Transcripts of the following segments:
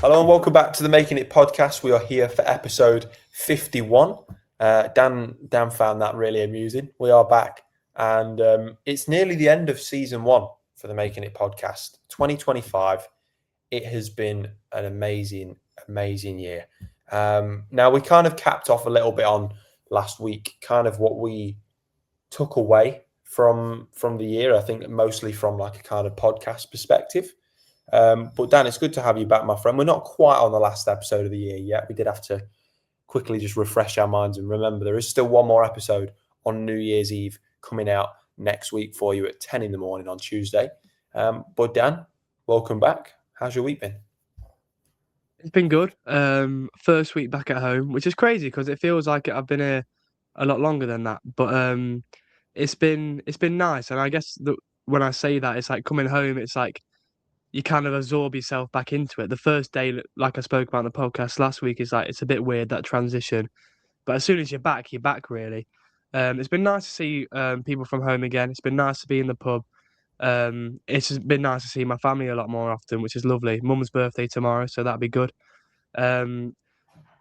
Hello and welcome back to the Making It podcast. We are here for episode 51. Dan found that really amusing. We are back, and it's nearly the end of season 1 for the Making It podcast. 2025. It has been an amazing year. Now we kind of capped off a little bit on last week, kind of what we took away from the year. I think mostly from like a kind of podcast perspective. But Dan, it's good to have you back, my friend. We're not quite on the last episode of the year yet. We did have to quickly just refresh our minds and remember there is still one more episode on New Year's Eve coming out next week for you at 10 in the morning on Tuesday. But Dan, welcome back. How's your week been? It's been good. First week back at home, which is crazy because it feels like I've been here a lot longer than that. But it's been nice, and I guess when I say that, it's like coming home. It's like you kind of absorb yourself back into it. The first day, like I spoke about in the podcast last week, is like it's a bit weird, that transition. But as soon as you're back really. It's been nice to see people from home again. It's been nice to be in the pub. It's just been nice to see my family a lot more often, which is lovely. Mum's birthday tomorrow, so that'll be good. Um,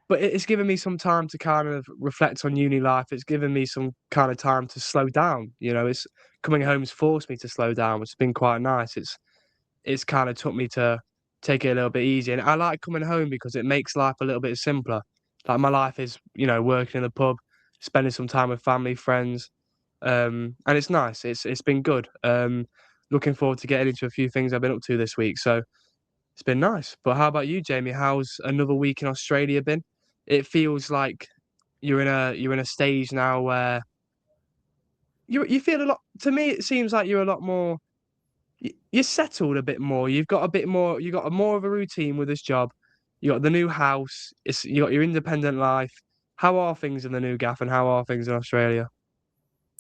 but it's given me some time to kind of reflect on uni life. It's given me some kind of time to slow down. It's coming home's forced me to slow down, which has been quite nice. It's kind of took me to take it a little bit easier. And I like coming home because it makes life a little bit simpler. Like my life is, working in the pub, spending some time with family, friends, and it's nice. It's been good. Looking forward to getting into a few things I've been up to this week. So it's been nice. But how about you, Jamie? How's another week in Australia been? It feels like you're in a stage now where you feel a lot. To me, it seems like you're a lot more. You're settled a bit more. You've got a bit more. You got more of a routine with this job. You got the new house. You got your independent life. How are things in the new gaff, and how are things in Australia?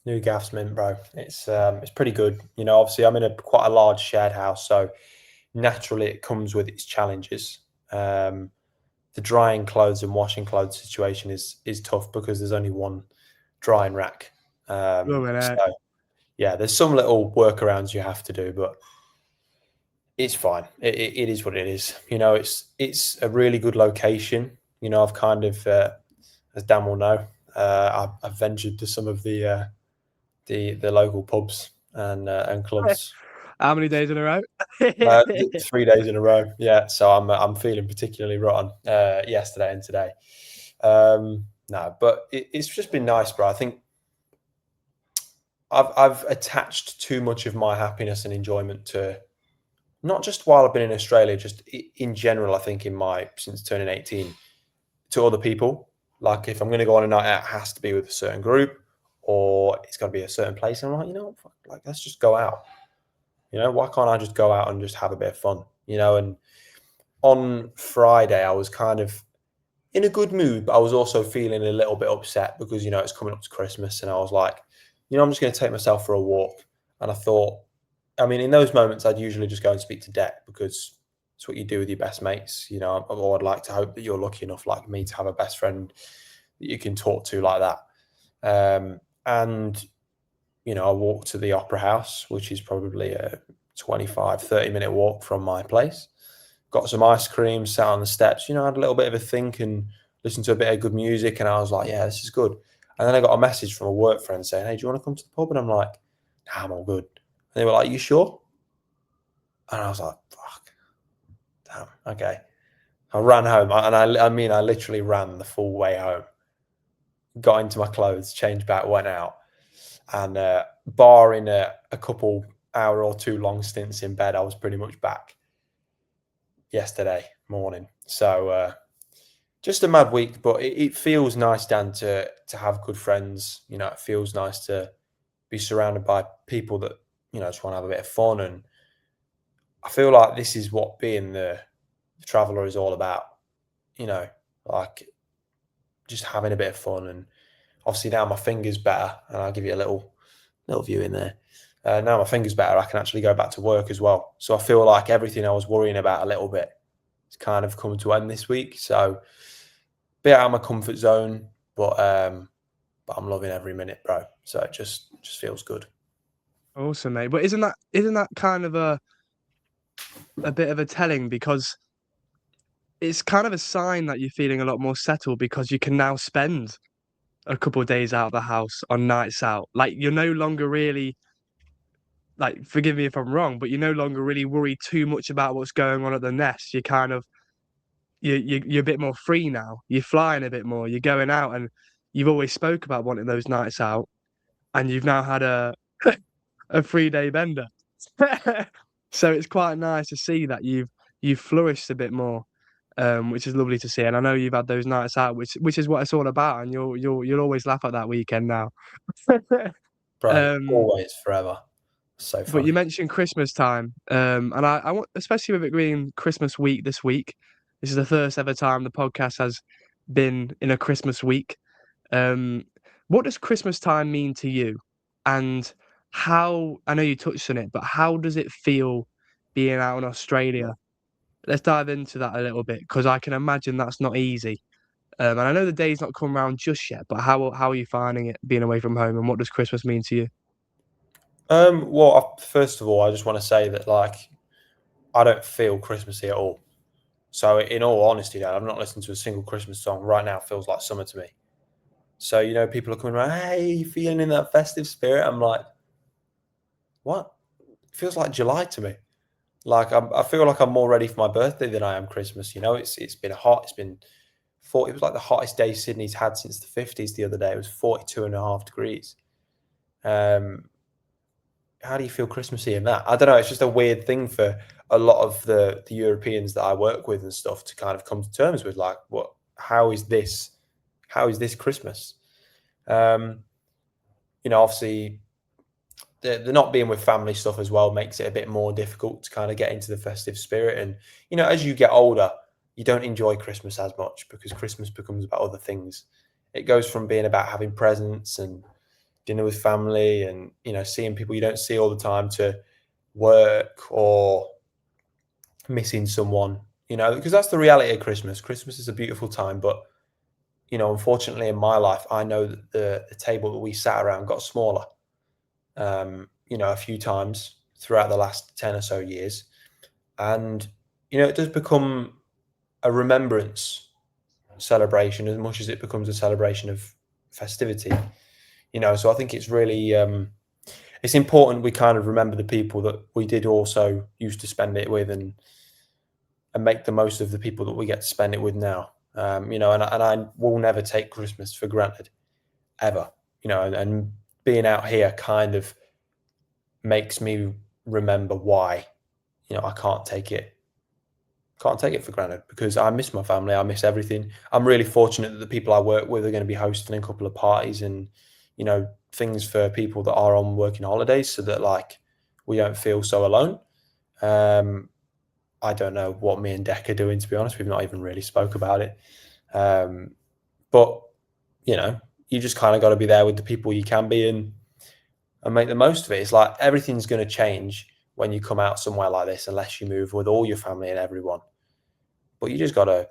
New gaff's mint, bro. It's pretty good. Obviously I'm in quite a large shared house, so naturally it comes with its challenges. The drying clothes and washing clothes situation is tough because there's only one drying rack. Loving So it. yeah, there's some little workarounds you have to do, but it's fine. It is what it is. It's a really good location. I've kind of, as Dan will know, I've ventured to some of the local pubs and clubs. How many days in a row? 3 days in a row. Yeah, so I'm feeling particularly rotten yesterday and today. No, but it's just been nice, bro. I think I've attached too much of my happiness and enjoyment to not just while I've been in Australia, just in general. I think since turning 18, to other people. Like if I'm going to go on a night out, it has to be with a certain group, or it's got to be a certain place. And I'm like, like let's just go out. Why can't I just go out and just have a bit of fun? And on Friday, I was kind of in a good mood, but I was also feeling a little bit upset because, it's coming up to Christmas. And I was like, I'm just going to take myself for a walk. And I thought, I mean, in those moments, I'd usually just go and speak to Deck because it's what you do with your best mates. Or I'd like to hope that you're lucky enough, like me, to have a best friend that you can talk to like that. And I walked to the Opera House, which is probably a 25, 30-minute walk from my place. Got some ice cream, sat on the steps, had a little bit of a think and listened to a bit of good music. And I was like, yeah, this is good. And then I got a message from a work friend saying, hey, do you want to come to the pub? And I'm like, nah, I'm all good. And they were like, you sure? And I was like, fuck, damn, okay. I ran home. I mean, I literally ran the full way home. Got into my clothes, changed back, went out. And barring a couple hour or two long stints in bed, I was pretty much back yesterday morning. So just a mad week, but it feels nice, Dan, to have good friends. It feels nice to be surrounded by people that just want to have a bit of fun. And I feel like this is what being the traveller is all about. Like just having a bit of fun. And obviously now my finger's better, and I'll give you a little view in there. Now my finger's better, I can actually go back to work as well. So I feel like everything I was worrying about a little bit it's kind of come to end this week. So bit out of my comfort zone, but I'm loving every minute, bro. So it just feels good. Awesome, mate. But isn't that kind of a bit of a telling because it's kind of a sign that you're feeling a lot more settled because you can now spend a couple of days out of the house on nights out. Like you're no longer really like, forgive me if I'm wrong, but you're no longer really worried too much about what's going on at the nest. You're kind of you're a bit more free now. You're flying a bit more. You're going out, and you've always spoke about wanting those nights out, and you've now had a 3-day bender. So it's quite nice to see that you've flourished a bit more, which is lovely to see. And I know you've had those nights out, which is what it's all about. And you'll always laugh at that weekend now. Bro, um, always, forever. So but you funny. mentioned Christmas time, and I want, especially with it being Christmas week this week. This is the first ever time the podcast has been in a Christmas week. Um, what does Christmas time mean to you? And how, I know you touched on it, but how does it feel being out in Australia? Let's dive into that a little bit because I can imagine that's not easy. And I know the day's not come around just yet, but how are you finding it being away from home, and what does Christmas mean to you? Well, first of all, I just want to say that like I don't feel Christmassy at all. So, in all honesty, Dan, I've not listened to a single Christmas song right now. It feels like summer to me. So, people are coming around, hey, you feeling in that festive spirit? I'm like, what? It feels like July to me. Like I feel like I'm more ready for my birthday than I am Christmas. It's been hot. It's been 40. It was like the hottest day Sydney's had since the 50s the other day. It was 42.5 degrees. Um, how do you feel Christmassy in that? I don't know. It's just a weird thing for a lot of the Europeans that I work with and stuff to kind of come to terms with. Like, what? How is this? How is this Christmas? Um, Obviously, the not being with family stuff as well makes it a bit more difficult to kind of get into the festive spirit. And as you get older, you don't enjoy Christmas as much because Christmas becomes about other things. It goes from being about having presents and dinner with family and seeing people you don't see all the time to work or missing someone, because that's the reality of Christmas. Christmas is a beautiful time, but unfortunately in my life I know that the table that we sat around got smaller, a few times throughout the last 10 or so years. And it does become a remembrance celebration as much as it becomes a celebration of festivity. So I think it's really it's important we kind of remember the people that we did also used to spend it with, and make the most of the people that we get to spend it with now. And I will never take Christmas for granted ever. And being out here kind of makes me remember why I can't take it for granted, because I miss my family. I miss everything. I'm really fortunate that the people I work with are going to be hosting a couple of parties and, things for people that are on working holidays so that like we don't feel so alone. Um, I don't know what me and Deck are doing, to be honest. We've not even really spoke about it. Um, but, you know, you just kind of got to be there with the people you can be, and make the most of it. It's like everything's going to change when you come out somewhere like this, unless you move with all your family and everyone. But you just gotta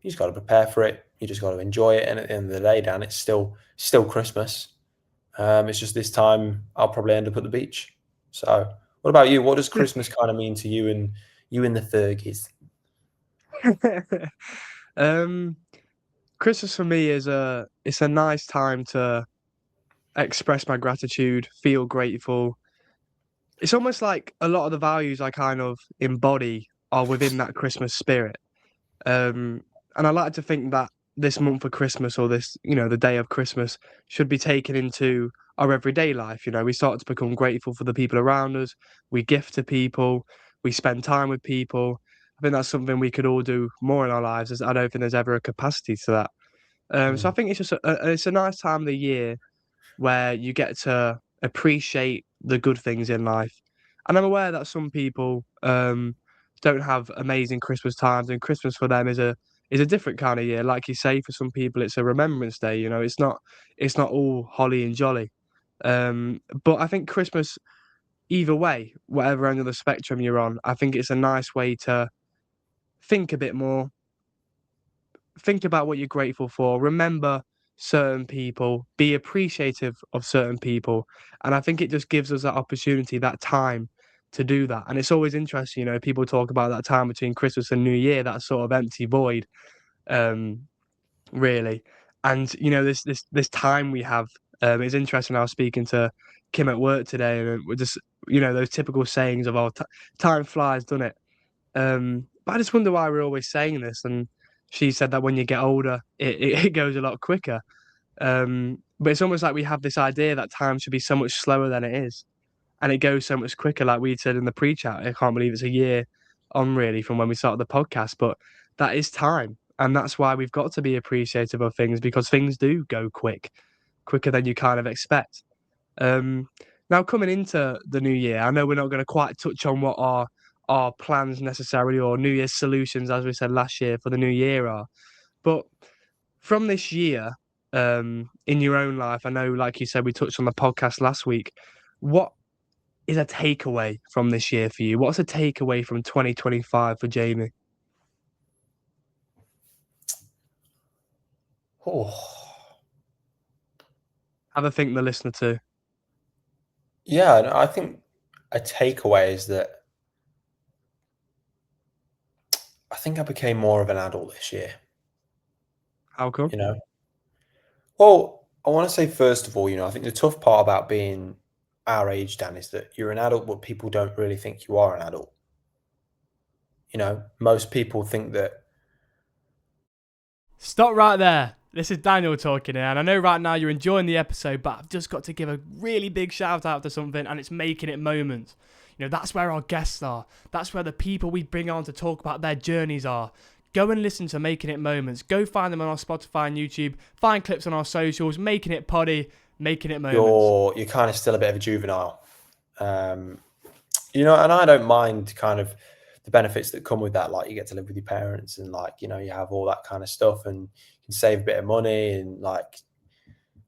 prepare for it. You just got to enjoy it. And at the end of the day, Dan, it's still Christmas. It's just this time I'll probably end up at the beach. So, what about you? What does Christmas kind of mean to you and the Thurgies? um, Christmas for me is it's a nice time to express my gratitude, feel grateful. It's almost like a lot of the values I kind of embody are within that Christmas spirit. Um, and I like to think that this month of Christmas, or this, the day of Christmas, should be taken into our everyday life. We start to become grateful for the people around us. We gift to people. We spend time with people. I think that's something we could all do more in our lives. As I don't think there's ever a capacity to that. So I Mm, think it's just it's a nice time of the year where you get to appreciate the good things in life. And I'm aware that some people don't have amazing Christmas times, and Christmas for them is a different kind of year. Like you say, for some people, it's a remembrance day. It's not all holly and jolly. But I think Christmas, either way, whatever end of the spectrum you're on, I think it's a nice way to think a bit more, think about what you're grateful for, remember certain people, be appreciative of certain people. And I think it just gives us that opportunity, that time to do that. And it's always interesting, you know, people talk about that time between Christmas and New Year, that sort of empty void, really. And you know, this time we have, it's interesting. I was speaking to Kim at work today, and we're just, you know, those typical sayings of, "Oh, time flies, doesn't it?" But I just wonder why we're always saying this. And she said that when you get older, it goes a lot quicker. But it's almost like we have this idea that time should be so much slower than it is, and it goes so much quicker. Like we said in the pre-chat, I can't believe it's a year on really from when we started the podcast, but that is time. And that's why we've got to be appreciative of things, because things do go quicker than you kind of expect. Now coming into the new year, I know we're not going to quite touch on what our plans necessarily, or New Year's solutions, as we said last year, for the new year are. But from this year, in your own life, I know, like you said, we touched on the podcast last week. What is a takeaway from this year for you? What's a takeaway from 2025 for Jamie? Oh, Have a think, the listener too. yeah, and I think a takeaway is that I think I became more of an adult this year. How come? You know, well, I want to say first of all, I think the tough part about being our age, Dan, is that you're an adult, but people don't really think you are an adult. Most people think that. Stop right there. This is Daniel talking here, and I know right now you're enjoying the episode, but I've just got to give a really big shout out to something, and it's Making It Moments. You know, that's where our guests are. That's where the people we bring on to talk about their journeys are. Go and listen to Making It Moments. Go find them on our Spotify and YouTube. Find clips on our socials. Making It Poddy. Making It Moments. You're kind of still a bit of a juvenile. And I don't mind kind of the benefits that come with that. Like you get to live with your parents and you have all that kind of stuff and you can save a bit of money and you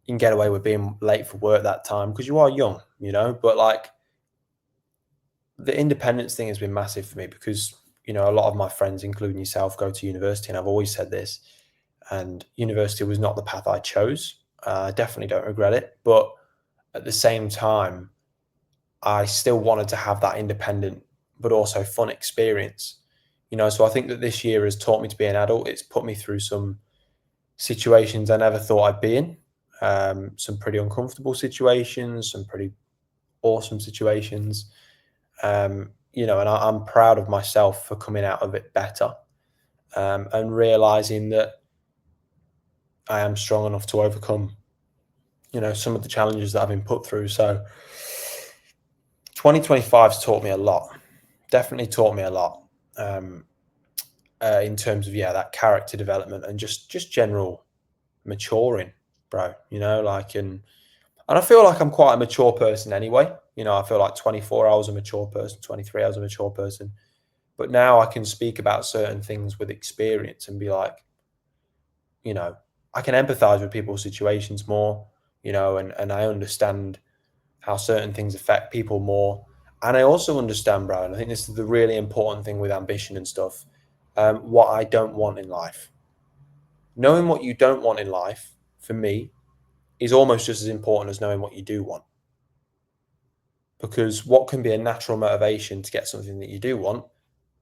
can get away with being late for work that time because you are young, but the independence thing has been massive for me because, a lot of my friends, including yourself, go to university, and I've always said this, and university was not the path I chose. I definitely don't regret it. But at the same time, I still wanted to have that independent but also fun experience. So I think that this year has taught me to be an adult. It's put me through some situations I never thought I'd be in, some pretty uncomfortable situations, some pretty awesome situations. And I'm proud of myself for coming out of it better, and realizing that I am strong enough to overcome, some of the challenges that I've been put through. So 2025's taught me a lot, definitely taught me a lot, in terms of, that character development and just general maturing, bro, and I feel like I'm quite a mature person anyway. I feel like 24 I was a mature person, 23 I was a mature person. But now I can speak about certain things with experience and be like, I can empathize with people's situations more, and I understand how certain things affect people more. And I also understand, bro, and I think this is the really important thing with ambition and stuff, what I don't want in life. Knowing what you don't want in life, for me, is almost just as important as knowing what you do want. Because what can be a natural motivation to get something that you do want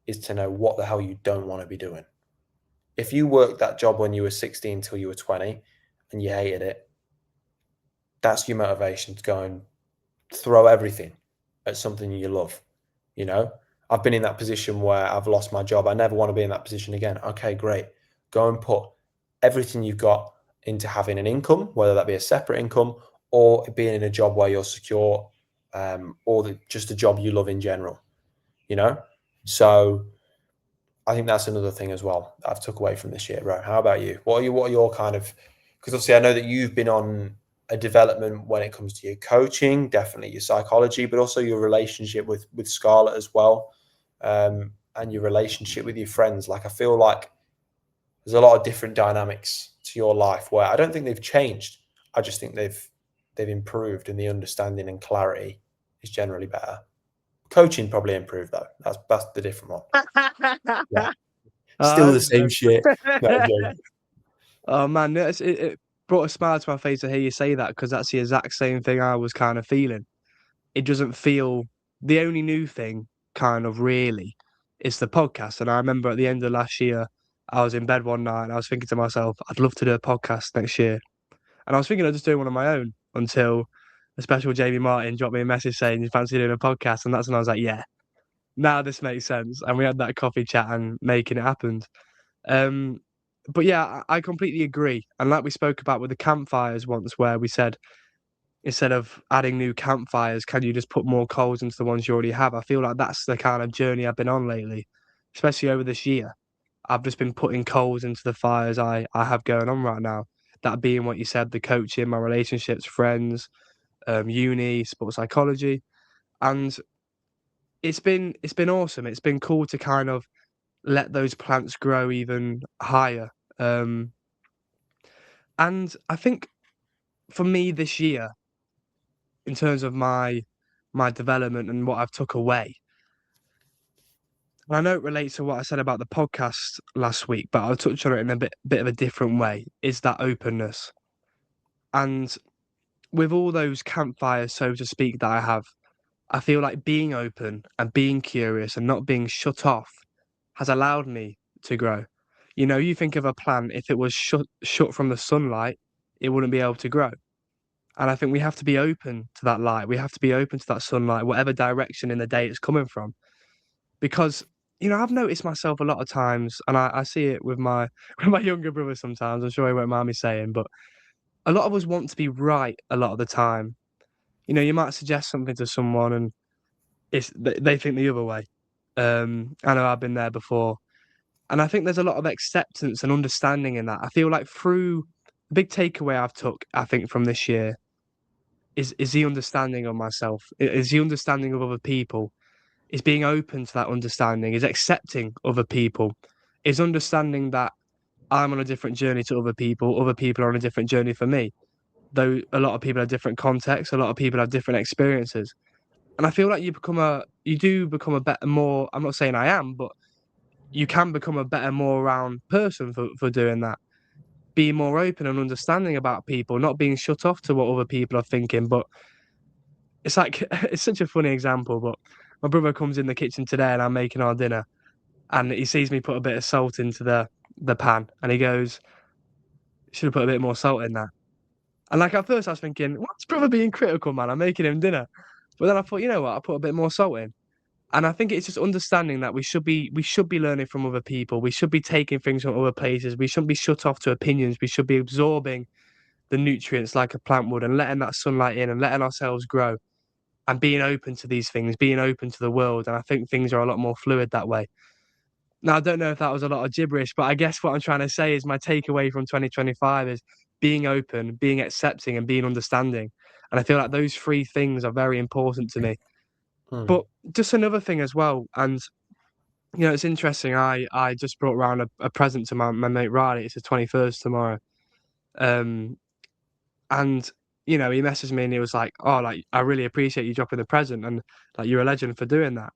is to know what the hell you don't want to be doing. If you worked that job when you were 16 till you were 20 and you hated it, that's your motivation to go and throw everything at something you love. I've been in that position where I've lost my job. I never want to be in that position again. Okay, great. Go and put everything you've got into having an income, whether that be a separate income or being in a job where you're secure, or just a job you love in general, So I think that's another thing as well that I've took away from this year, bro. How about you? What are your kind of, because obviously I know that you've been on a development when it comes to your coaching, definitely your psychology, but also your relationship with Scarlett as well, and your relationship with your friends. Like I feel like there's a lot of different dynamics to your life where I don't think they've changed. I just think they've improved, and the understanding and clarity is generally better. Coaching probably improved though. That's the different one. Yeah. Still the same shit. No, Oh man, it brought a smile to my face to hear you say that, because that's the exact same thing I was kind of feeling. It doesn't feel the only new thing kind of really is the podcast. And I remember at the end of last year, I was in bed one night and I was thinking to myself, I'd love to do a podcast next year. And I was thinking of just doing one on my own until a special Jamie Martin dropped me a message saying, you fancy doing a podcast? And that's when I was like, yeah, now this makes sense. And we had that coffee chat and making it happen. But yeah, I completely agree. And like we spoke about with the campfires once, where we said, instead of adding new campfires, can you just put more coals into the ones you already have? I feel like that's the kind of journey I've been on lately, especially over this year. I've just been putting coals into the fires I have going on right now. That being what you said, the coaching, my relationships, friends, uni, sports psychology. And it's been awesome. It's been cool to kind of let those plants grow even higher. And I think for me this year, in terms of my development and what I've took away, and I know it relates to what I said about the podcast last week, but I'll touch on it in a bit of a different way, is that openness. And with all those campfires, so to speak, that I have, I feel like being open and being curious and not being shut off has allowed me to grow. You know, you think of a plant, if it was shut from the sunlight, it wouldn't be able to grow. And I think we have to be open to that light. We have to be open to that sunlight, whatever direction in the day it's coming from. Because, you know, I've noticed myself a lot of times, and I see it with my with my younger brother sometimes, I'm sure he won't mind me saying, but a lot of us want to be right a lot of the time. You know, you might suggest something to someone and they think the other way. I know I've been there before. And I think there's a lot of acceptance and understanding in that. I feel like through the big takeaway I've took, I think, from this year is the understanding of myself, is the understanding of other people, is being open to that understanding, is accepting other people, is understanding that I'm on a different journey to other people are on a different journey for me. Though a lot of people have different contexts, a lot of people have different experiences. And I feel like you do become a better, more, I'm not saying I am, but you can become a better, more round person for doing that. Be more open and understanding about people, not being shut off to what other people are thinking. But it's like, it's such a funny example, but my brother comes in the kitchen today and I'm making our dinner and he sees me put a bit of salt into the pan and he goes, should have put a bit more salt in that. And like at first I was thinking, what's brother being critical, man? I'm making him dinner. But then I thought, you know what? I put a bit more salt in. And I think it's just understanding that we should be learning from other people. We should be taking things from other places. We shouldn't be shut off to opinions. We should be absorbing the nutrients like a plant would and letting that sunlight in and letting ourselves grow and being open to these things, being open to the world. And I think things are a lot more fluid that way. Now, I don't know if that was a lot of gibberish, but I guess what I'm trying to say is my takeaway from 2025 is being open, being accepting, and being understanding. And I feel like those three things are very important to me. But just another thing as well, and you know, it's interesting. I just brought around a present to my mate Riley. It's his 21st tomorrow. And you know, he messaged me and he was like, "Oh, like I really appreciate you dropping the present, and like you're a legend for doing that."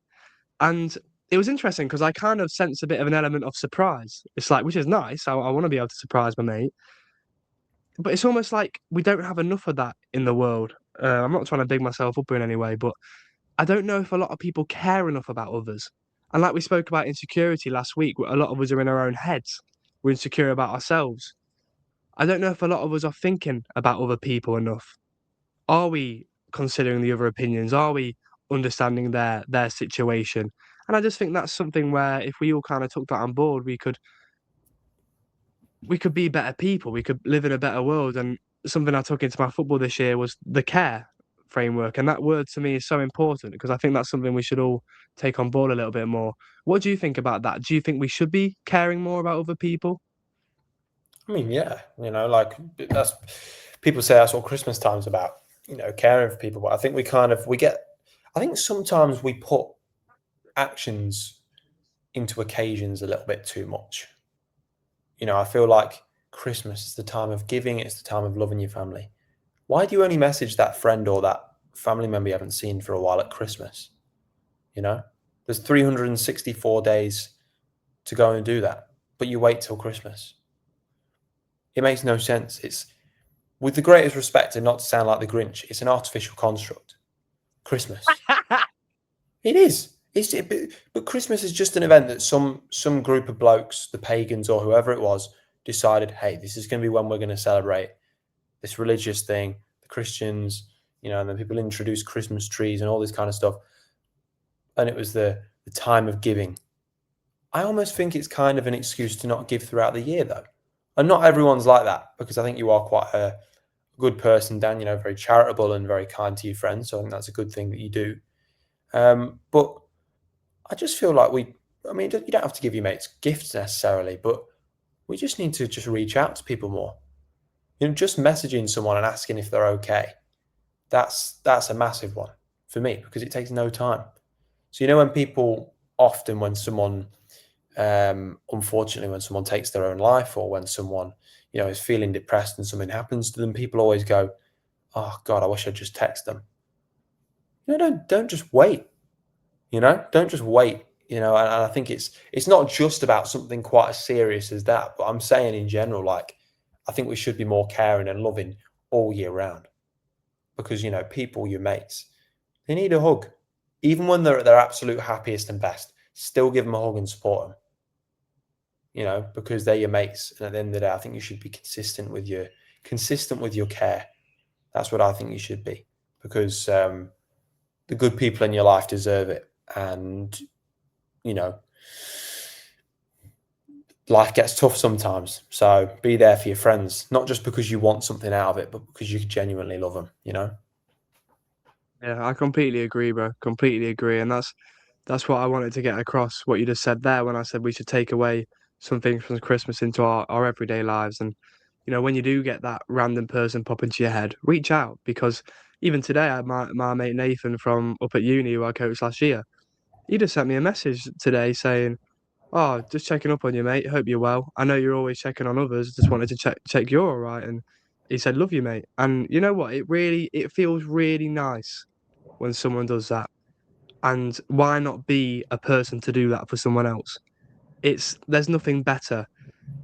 And it was interesting because I kind of sense a bit of an element of surprise. It's like, which is nice. I want to be able to surprise my mate, but it's almost like we don't have enough of that in the world. I'm not trying to big myself up in any way, but I don't know if a lot of people care enough about others. And like we spoke about insecurity last week, a lot of us are in our own heads. We're insecure about ourselves. I don't know if a lot of us are thinking about other people enough. Are we considering the other opinions? Are we understanding their situation? And I just think that's something where if we all kind of took that on board, we could be better people. We could live in a better world. And something I took into my football this year was the care framework. And that word to me is so important because I think that's something we should all take on board a little bit more. What do you think about that? Do you think we should be caring more about other people? I mean, yeah, you know, like that's people say that's what Christmas time's about, you know, caring for people. But I think I think sometimes we put actions into occasions a little bit too much. You know, I feel like Christmas is the time of giving, it's the time of loving your family. Why do you only message that friend or that family member you haven't seen for a while at Christmas? You know, there's 364 days to go and do that, but you wait till Christmas. It makes no sense. It's, with the greatest respect and not to sound like the Grinch, it's an artificial construct. Christmas. It is. But Christmas is just an event that some group of blokes, the pagans or whoever it was, decided, hey, this is going to be when we're going to celebrate this religious thing. The Christians, and then people introduced Christmas trees and all this kind of stuff. And it was the time of giving. I almost think it's kind of an excuse to not give throughout the year, though. And not everyone's like that, because I think you are quite a good person, Dan, very charitable and very kind to your friends. So I think that's a good thing that you do. But I just feel like you don't have to give your mates gifts necessarily, but we just need to just reach out to people more. Just messaging someone and asking if they're okay. That's a massive one for me, because it takes no time. So, when someone, unfortunately, when someone takes their own life, or when someone, is feeling depressed and something happens to them, people always go, oh God, I wish I'd just text them. Don't just wait. Don't just wait. And I think it's not just about something quite as serious as that, but I'm saying in general, like, I think we should be more caring and loving all year round, because, people, your mates, they need a hug. Even when they're at their absolute happiest and best, still give them a hug and support them, because they're your mates. And at the end of the day, I think you should be consistent with your care. That's what I think you should be, because the good people in your life deserve it. And, life gets tough sometimes. So be there for your friends, not just because you want something out of it, but because you genuinely love them, Yeah, I completely agree, bro. Completely agree. And that's what I wanted to get across, what you just said there when I said we should take away some things from Christmas into our everyday lives. And, when you do get that random person pop into your head, reach out, because even today I had my mate Nathan from up at uni, who I coached last year. He just sent me a message today saying, oh, just checking up on you, mate. Hope you're well. I know you're always checking on others. Just wanted to check you're all right. And he said, love you, mate. And you know what? It feels really nice when someone does that. And why not be a person to do that for someone else? There's nothing better.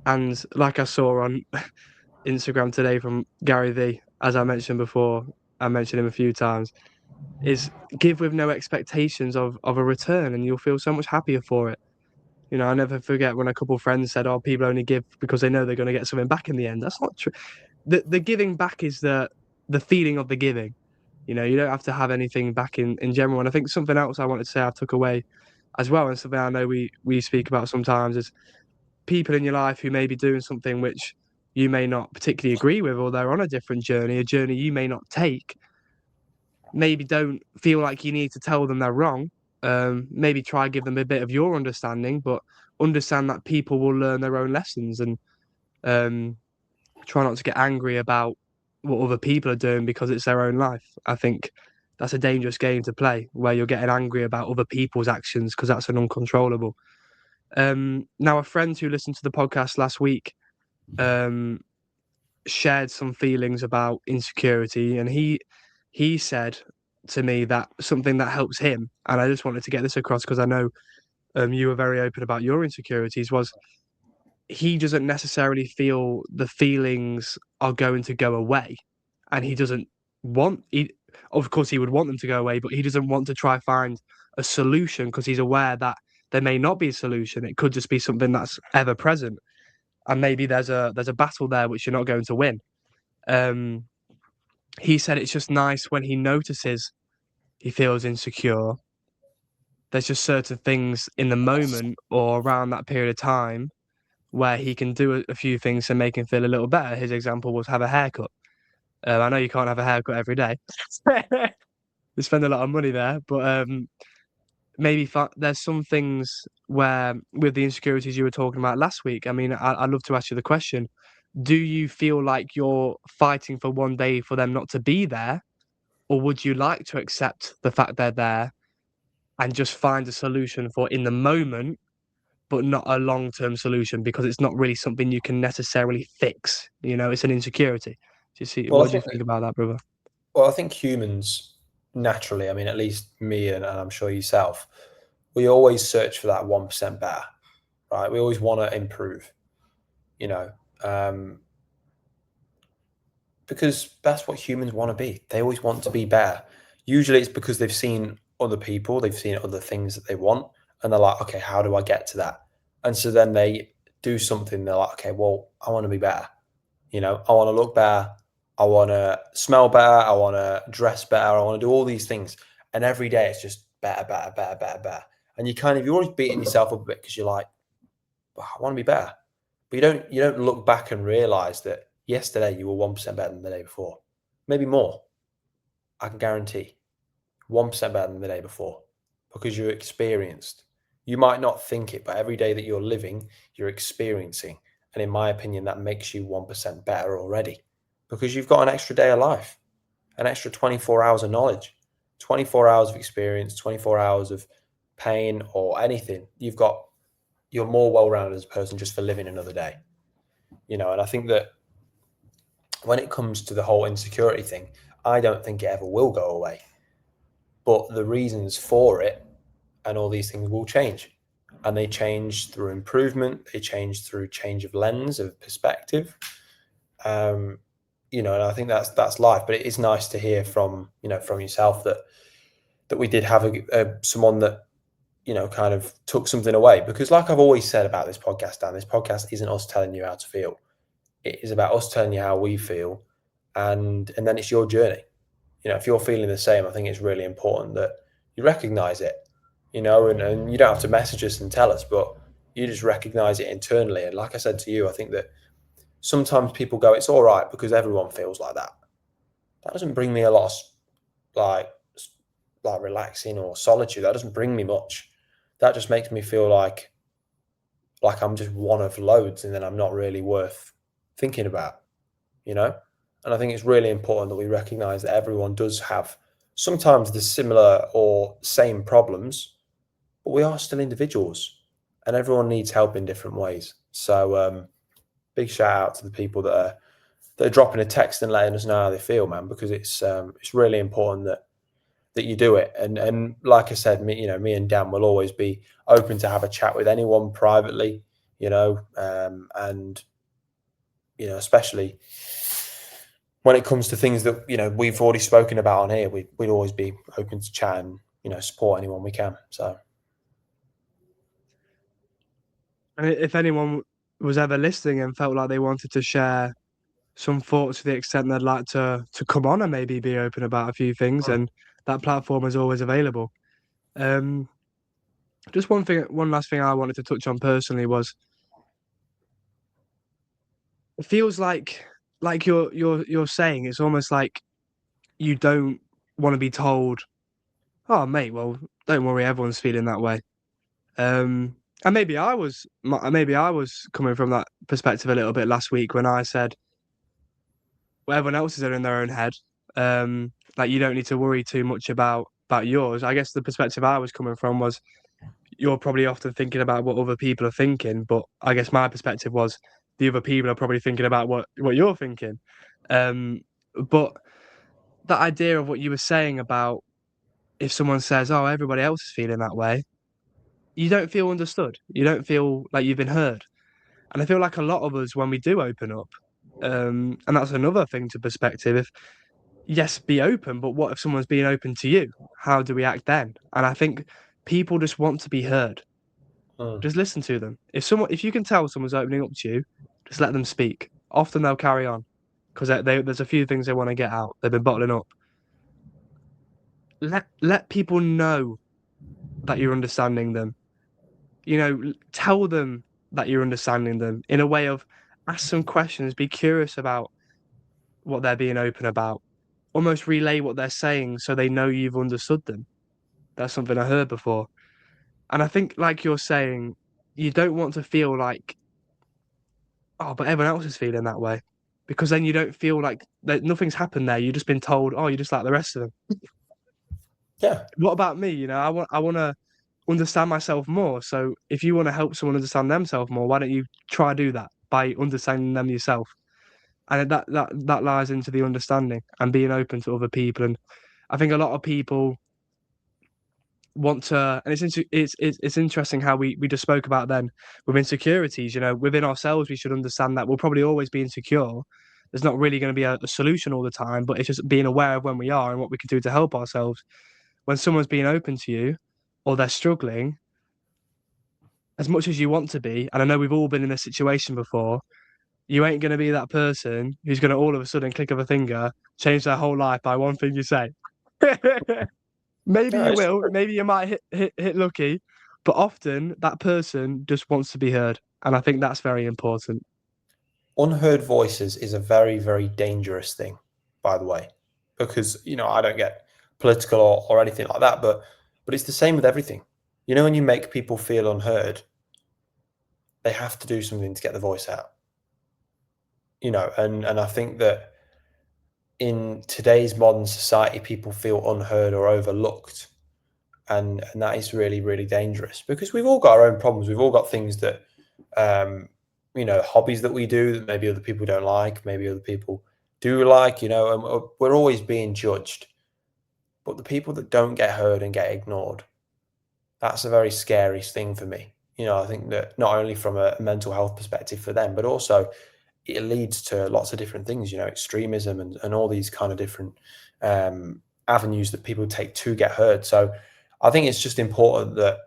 And like I saw on Instagram today from Gary V, as I mentioned before, I mentioned him a few times, is give with no expectations of a return, and you'll feel so much happier for it. I never forget when a couple of friends said, "Oh, people only give because they know they're going to get something back in the end." That's not true. The giving back is the feeling of the giving. You don't have to have anything back in general. And I think something else I wanted to say I took away as well, and something I know we speak about sometimes, is people in your life who may be doing something which you may not particularly agree with, or they're on a different journey, a journey you may not take. Maybe don't feel like you need to tell them they're wrong. Maybe try give them a bit of your understanding, but understand that people will learn their own lessons, and try not to get angry about what other people are doing because it's their own life. I think that's a dangerous game to play, where you're getting angry about other people's actions, because that's an uncontrollable. Now, a friend who listened to the podcast last week shared some feelings about insecurity, and he said to me that something that helps him, and I just wanted to get this across because I know you were very open about your insecurities, was he doesn't necessarily feel the feelings are going to go away, and he doesn't want of course he would want them to go away, but he doesn't want to try find a solution, because he's aware that there may not be a solution. It could just be something that's ever present, and maybe there's a battle there which you're not going to win. He said it's just nice when he notices he feels insecure. There's just certain things in the moment or around that period of time where he can do a few things to make him feel a little better. His example was have a haircut. I know you can't have a haircut every day. You spend a lot of money there, but maybe there's some things where, with the insecurities you were talking about last week, I mean, I'd love to ask you the question: do you feel like you're fighting for one day for them not to be there, or would you like to accept the fact they're there and just find a solution for in the moment, but not a long-term solution, because it's not really something you can necessarily fix? It's an insecurity. Do you see? Well, What do you think about that, brother? I think humans naturally, I mean, at least me and I'm sure yourself, we always search for that 1% better, right? We always want to improve, you know, um, because that's what humans want to be. They always want to be better. Usually it's because they've seen other people, they've seen other things that they want, and they're like, okay, how do I get to that? And so then they do something. They're like, okay, well, I want to be better. I want to look better. I want to smell better. I want to dress better. I want to do all these things. And every day it's just better, better, better, better, better. And you're always beating yourself up a bit because you're like, well, I want to be better. But you don't look back and realize that yesterday you were 1% better than the day before. Maybe more. I can guarantee 1% better than the day before because you're experienced. You might not think it, but every day that you're living, you're experiencing. And in my opinion, that makes you 1% better already because you've got an extra day of life, an extra 24 hours of knowledge, 24 hours of experience, 24 hours of pain or anything. You're more well-rounded as a person just for living another day. And I think that when it comes to the whole insecurity thing, I don't think it ever will go away. But the reasons for it and all these things will change. And they change through improvement. They change through change of lens, of perspective. And I think that's life. But it is nice to hear from yourself that we did have someone that, kind of took something away. Because like I've always said about this podcast, Dan, this podcast isn't us telling you how to feel. It is about us telling you how we feel. And then it's your journey. If you're feeling the same, I think it's really important that you recognize it, and you don't have to message us and tell us, but you just recognize it internally. And like I said to you, I think that sometimes people go, it's all right because everyone feels like that. That doesn't bring me a lot of like relaxing or solitude. That doesn't bring me much. That just makes me feel like I'm just one of loads and then I'm not really worth thinking about, And I think it's really important that we recognize that everyone does have sometimes the similar or same problems, but we are still individuals and everyone needs help in different ways. So big shout out to the people that are dropping a text and letting us know how they feel, man, because it's really important that you do it. And like I said, me and Dan will always be open to have a chat with anyone privately, and especially when it comes to things that we've already spoken about on here, we'd always be open to chat and support anyone we can. So, and if anyone was ever listening and felt like they wanted to share some thoughts to the extent they'd like to come on and maybe be open about a few things, and that platform is always available. Just one last thing I wanted to touch on personally was, it feels like you're saying, it's almost like you don't want to be told, oh mate, well, don't worry, everyone's feeling that way. And maybe I was coming from that perspective a little bit last week when I said, well, everyone else is in their own head. Like, you don't need to worry too much about yours. I guess the perspective I was coming from was, you're probably often thinking about what other people are thinking, but I guess my perspective was the other people are probably thinking about what you're thinking. But that idea of what you were saying about, if someone says, oh, everybody else is feeling that way, you don't feel understood. You don't feel like you've been heard. And I feel like a lot of us, when we do open up, and that's another thing to perspective, if yes, be open, but what if someone's being open to you? How do we act then? And I think people just want to be heard. Just listen to them. If you can tell someone's opening up to you, just let them speak. Often they'll carry on because there's a few things they want to get out. They've been bottling up. Let people know that you're understanding them. Tell them that you're understanding them in a way of, ask some questions, be curious about what they're being open about. Almost relay what they're saying so they know you've understood them. That's something I heard before. And I think, like you're saying, you don't want to feel like, oh, but everyone else is feeling that way. Because then you don't feel like nothing's happened there. You've just been told, oh, you're just like the rest of them. yeah. What about me? I want to understand myself more. So if you want to help someone understand themselves more, why don't you try do that by understanding them yourself? And that lies into the understanding and being open to other people. And I think a lot of people want to, and it's interesting how we just spoke about then with insecurities. Within ourselves, we should understand that we'll probably always be insecure. There's not really going to be a solution all the time, but it's just being aware of when we are and what we can do to help ourselves. when someone's being open to you or they're struggling, as much as you want to be, and I know we've all been in this situation before, you ain't going to be that person who's going to all of a sudden click of a finger, change their whole life by one thing you say. Maybe No, you it's will, true. maybe you might hit lucky, but often that person just wants to be heard. And I think that's very important. Unheard voices is a very, very dangerous thing, by the way, because I don't get political or anything like that, but it's the same with everything. When you make people feel unheard, they have to do something to get the voice out. And I think that in today's modern society, people feel unheard or overlooked, and that is really, really dangerous because we've all got our own problems. We've all got things that hobbies that we do that maybe other people don't like, maybe other people do like, and we're always being judged. But the people that don't get heard and get ignored, that's a very scary thing for me. I think that not only from a mental health perspective for them, but also it leads to lots of different things, extremism and all these kind of different avenues that people take to get heard. So I think it's just important that,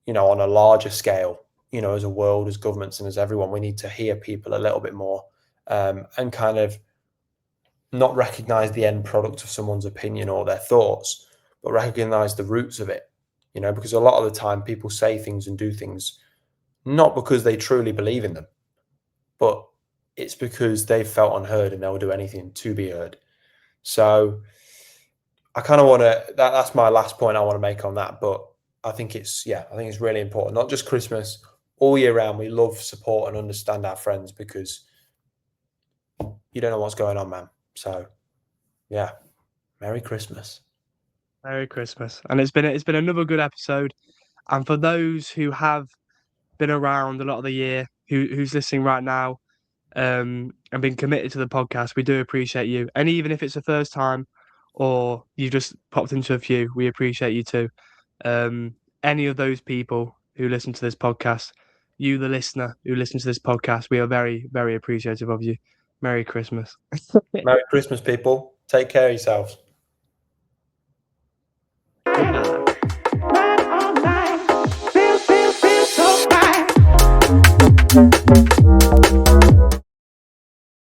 on a larger scale, as a world, as governments, and as everyone, we need to hear people a little bit more and kind of not recognize the end product of someone's opinion or their thoughts, but recognize the roots of it, because a lot of the time people say things and do things not because they truly believe in them, but it's because they've felt unheard and they'll do anything to be heard. So I kind of want to, that's my last point I want to make on that. But I think it's really important, not just Christmas, all year round. We love, support, and understand our friends because you don't know what's going on, man. So yeah, Merry Christmas. Merry Christmas. And it's been another good episode. And for those who have been around a lot of the year, who's listening right now, and been committed to the podcast, we do appreciate you. And even if it's the first time or you just popped into a few, we appreciate you too. Any of those people who listen to this podcast, you, the listener who listens to this podcast, we are very, very appreciative of you. Merry Christmas. Merry Christmas, people. Take care of yourselves.